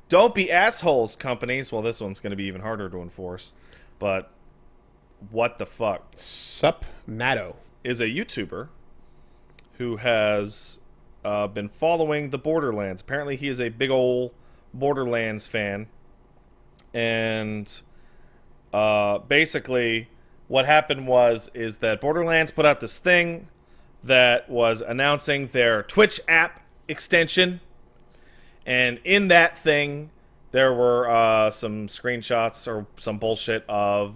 Don't be assholes, companies. Well, this one's going to be even harder to enforce. But what the fuck? Sup Matto Is a YouTuber who has been following the Borderlands. Apparently, he is a big ol' Borderlands fan. And basically, what happened is that Borderlands put out this thing that was announcing their Twitch app extension. And in that thing, there were some screenshots or some bullshit of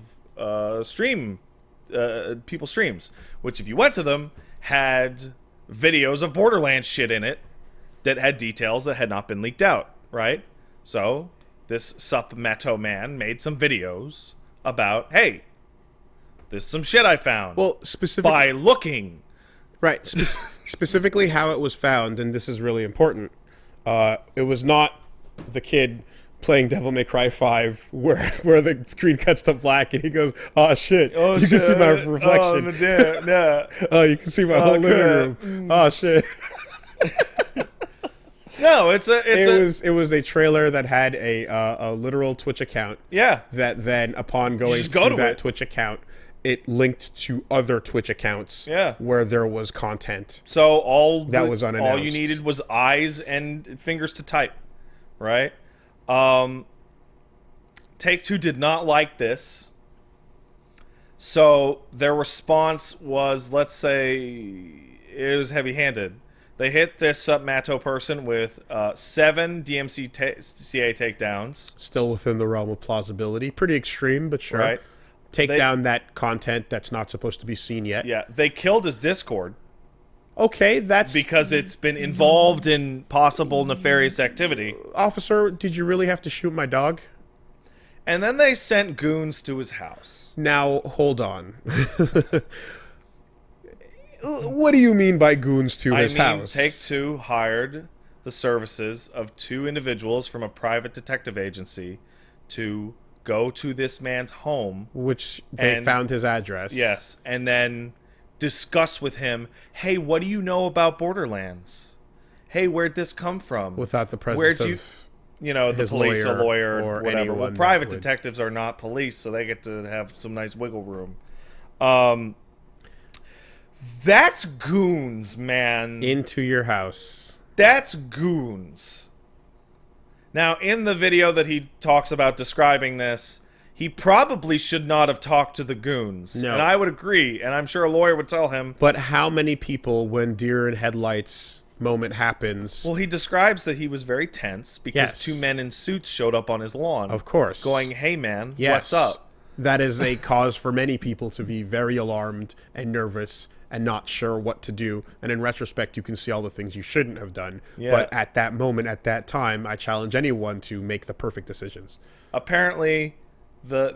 people's streams, which if you went to them, had videos of Borderlands shit in it that had details that had not been leaked out, right? So this Sup Matto man made some videos about, hey, this is some shit I found. Well, specifically by looking. Right. Specifically how it was found, and this is really important. It was not the kid playing Devil May Cry 5 where the screen cuts to black and he goes, oh shit, Oh, you shit. can see my reflection. Oh, damn, yeah. Oh, you can see my whole living room. Oh shit. No, it was a trailer that had a literal Twitch account. Yeah. That then upon going to that Twitch account, it linked to other Twitch accounts. Yeah. Where there was content. So all you needed was eyes and fingers to type, right? Take-Two did not like this. So their response was, let's say, it was heavy-handed. They hit this Sup Matto person with 7 DMCA takedowns. Still within the realm of plausibility. Pretty extreme, but sure. Right. Take down that content that's not supposed to be seen yet. Yeah, they killed his Discord. Okay, that's... Because it's been involved in possible nefarious activity. Officer, did you really have to shoot my dog? And then they sent goons to his house. Now, hold on. What do you mean by goons to his house? Take-Two hired the services of 2 individuals from a private detective agency to go to this man's home. Which they found his address. Yes, and then discuss with him, hey, what do you know about Borderlands? Hey, where'd this come from? Without the presence of the police, a lawyer, or whatever. Well, private detectives are not police, so they get to have some nice wiggle room. That's goons, man. Into your house. That's goons. Now, in the video that he talks about describing this, he probably should not have talked to the goons. No. And I would agree, and I'm sure a lawyer would tell him. But how many people, when deer in headlights moment happens... Well, he describes that he was very tense because 2 men in suits showed up on his lawn. Of course. Going, hey, man, what's up? That is a cause for many people to be very alarmed and nervous and not sure what to do. And in retrospect, you can see all the things you shouldn't have done. Yeah. But at that moment, at that time, I challenge anyone to make the perfect decisions. Apparently, the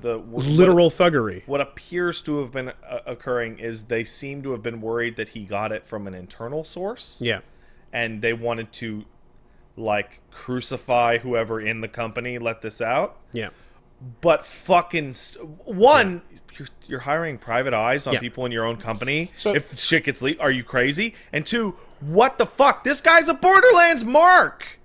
literal thuggery. What appears to have been occurring is they seem to have been worried that he got it from an internal source. Yeah. And they wanted to, like, crucify whoever in the company let this out. Yeah. But fucking... You're hiring private eyes on people in your own company. So, if shit gets leaked, are you crazy? And 2, what the fuck? This guy's a Borderlands mark.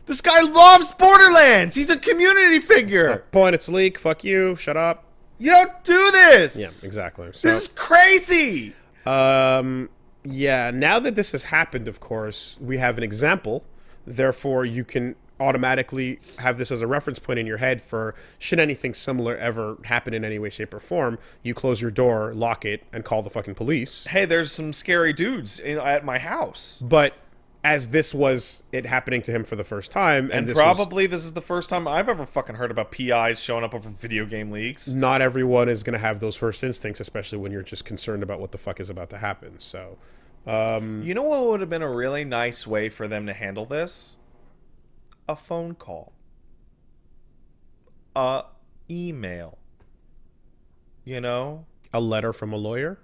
This guy loves Borderlands. He's a community figure. Point, it's leak. Fuck you. Shut up. You don't do this. Yeah, exactly. So, this is crazy. Yeah, now that this has happened, of course, we have an example. Therefore, you can automatically have this as a reference point in your head for should anything similar ever happen in any way, shape, or form, you close your door, lock it, and call the fucking police. Hey, there's some scary dudes at my house. But as this was it happening to him for the first time, and this is the first time I've ever fucking heard about PIs showing up over video game leaks. Not everyone is going to have those first instincts, especially when you're just concerned about what the fuck is about to happen. So, you know what would have been a really nice way for them to handle this? A phone call. A email. You know? A letter from a lawyer?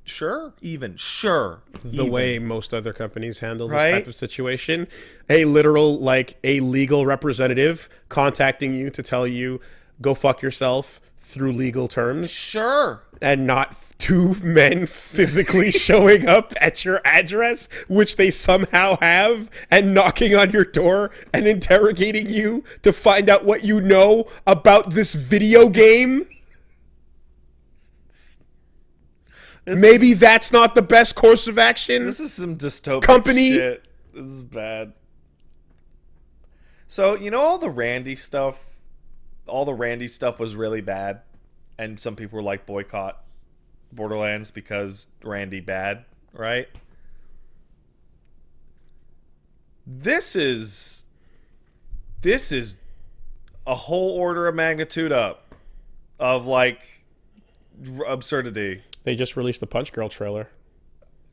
Sure. The way most other companies handle this type of situation. A literal, like, a legal representative contacting you to tell you, go fuck yourself. through legal terms. Sure. And not two men physically showing up at your address, which they somehow have, and knocking on your door and interrogating you to find out what you know about this video game. Maybe that's not the best course of action. This is some dystopic Company. shit. This is bad. So, you know, all the Randy stuff was really bad. And some people were like, boycott Borderlands because Randy bad, right? This is a whole order of magnitude up of, like, absurdity. They just released the Punch Girl trailer.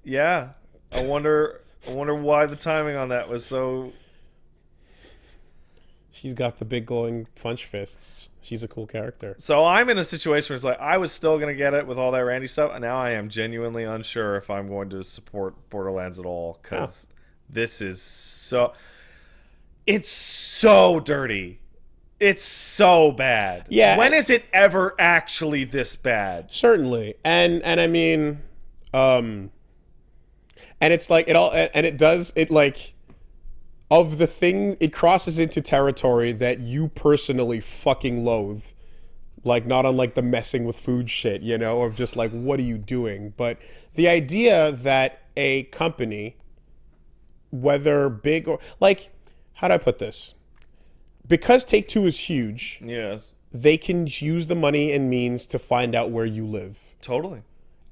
Yeah. I wonder why the timing on that was so... She's got the big glowing punch fists. She's a cool character. So I'm in a situation where it's like, I was still going to get it with all that Randy stuff, and now I am genuinely unsure if I'm going to support Borderlands at all, because this is so... It's so dirty. It's so bad. Yeah. When is it ever actually this bad? Certainly. And I mean, and it's like, of the thing, it crosses into territory that you personally fucking loathe. Like, not unlike the messing with food shit, you know, of just like, what are you doing? But the idea that a company, whether big or, like, how do I put this? Because Take-Two is huge, Yes. they can use the money and means to find out where you live. Totally.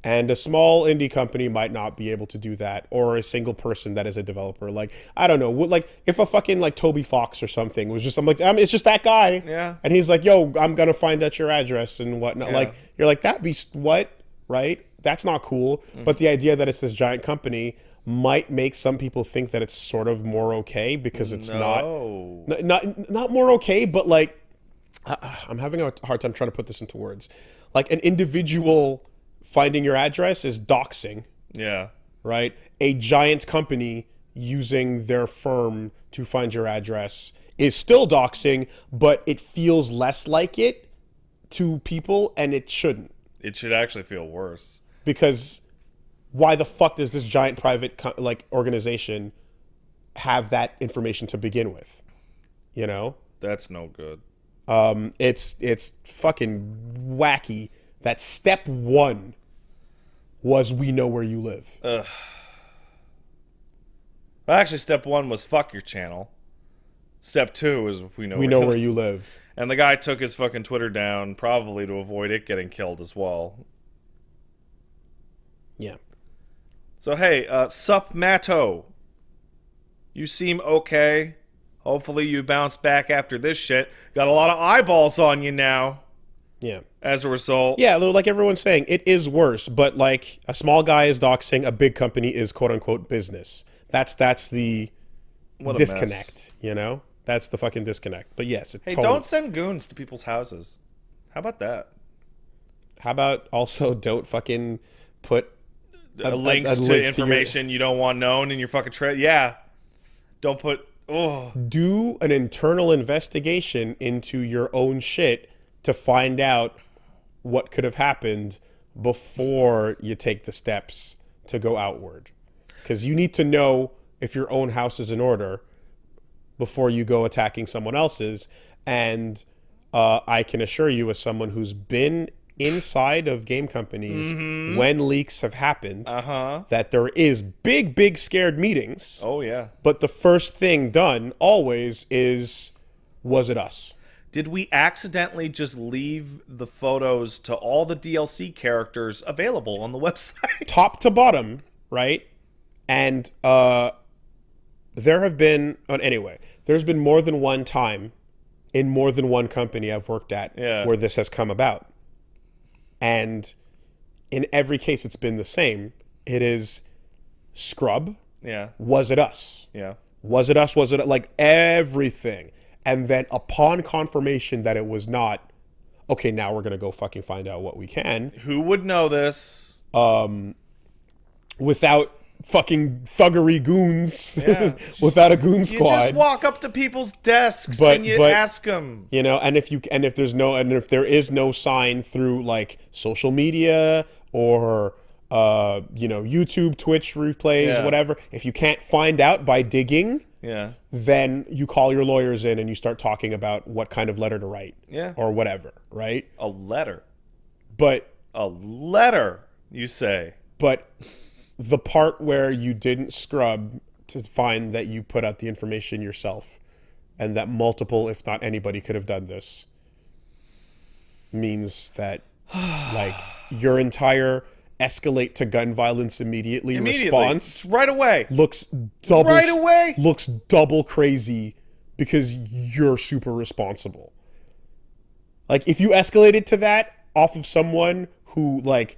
And a small indie company might not be able to do that, or a single person that is a developer. Like, I don't know, like if a fucking like Toby Fox or something was just, it's just that guy. Yeah. And he's like, yo, I'm gonna find out your address and whatnot. Yeah. Like, you're like, that be what, right? That's not cool. Mm-hmm. But the idea that it's this giant company might make some people think that it's sort of more okay because it's not more okay, but like, I'm having a hard time trying to put this into words. Like, an individual finding your address is doxing. Yeah. Right? A giant company using their firm to find your address is still doxing, but it feels less like it to people, and it shouldn't. It should actually feel worse. Because why the fuck does this giant private organization have that information to begin with? You know? That's no good. It's fucking wacky that step one was we know where you live. Well, actually, step one was fuck your channel. Step two is we know where you live. And the guy took his fucking Twitter down probably to avoid it getting killed as well. Yeah. So, hey, Sup Matto. You seem okay. Hopefully you bounce back after this shit. Got a lot of eyeballs on you now. Yeah. As a result. Yeah, like everyone's saying, it is worse. But like, a small guy is doxing, a big company is quote unquote business. That's the disconnect, you know? That's the fucking disconnect. But yes, hey, don't send goons to people's houses. How about that? How about also don't fucking put links to information you don't want known in your fucking Yeah. Don't put... Oh. Do an internal investigation into your own shit to find out what could have happened before you take the steps to go outward. Because you need to know if your own house is in order before you go attacking someone else's. And I can assure you, as someone who's been inside of game companies when leaks have happened, that there is big scared meetings. Oh, yeah. But the first thing done always is, was it us? Did we accidentally just leave the photos to all the DLC characters available on the website? Top to bottom, right? And there have been... Anyway, there's been more than one time in more than one company I've worked at where this has come about. And in every case, it's been the same. It is scrub. Yeah. Was it us? Yeah. Was it us? Was it... Like, everything. And then upon confirmation that it was not, okay, now we're going to go fucking find out what we can. Who would know this? Without fucking thuggery goons Yeah. without a goon You squad. just walk up to people's desks and you ask them. You know, and if there is no sign through like social media or YouTube, Twitch replays, whatever, if you can't find out by digging, then you call your lawyers in and you start talking about what kind of letter to write, or whatever, right? A letter. But a letter, you say. But the part where you didn't scrub to find that you put out the information yourself and that multiple, if not anybody, could have done this means that like your entire escalate to gun violence immediately response right away looks double crazy because you're super responsible. Like if you escalated to that off of someone who like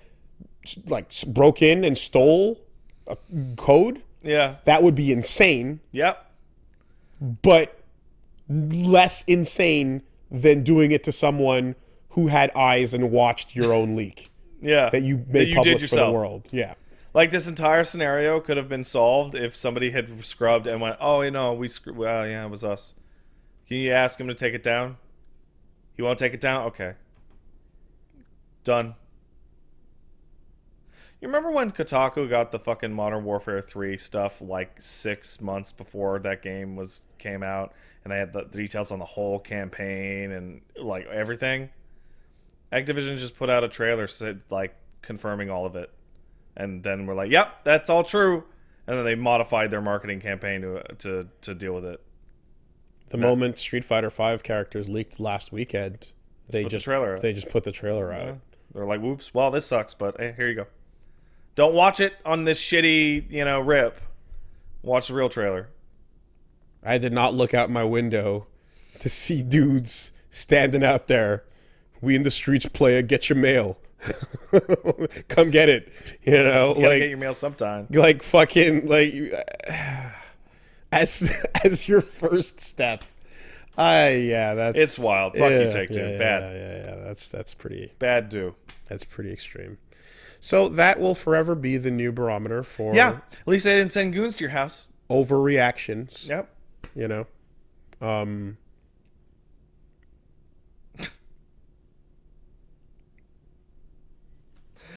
broke in and stole a code, that would be insane. Yep. But less insane than doing it to someone who had eyes and watched your own leak. That you made public for the world. Yeah. Like this entire scenario could have been solved if somebody had scrubbed and went, "Oh, well, yeah, it was us. Can you ask him to take it down? You won't take it down? Okay. Done." You remember when Kotaku got the fucking Modern Warfare 3 stuff like 6 months before that game came out, and they had the details on the whole campaign and like everything? Activision just put out a trailer like confirming all of it, and then we're like, "Yep, that's all true," and then they modified their marketing campaign to deal with it. The moment Street Fighter V characters leaked last weekend, they just put the trailer out. They're like, "Whoops! Well, this sucks, but hey, here you go. Don't watch it on this shitty, rip. Watch the real trailer." I did not look out my window to see dudes standing out there. "We in the streets, player, get your mail." Come get it. You gotta get your mail sometime. Like fucking as your first step. It's wild. Fuck you, Take-Two. Bad. Yeah. That's pretty bad. That's pretty extreme. So that will forever be the new barometer for at least they didn't send goons to your house. Overreactions. Yep.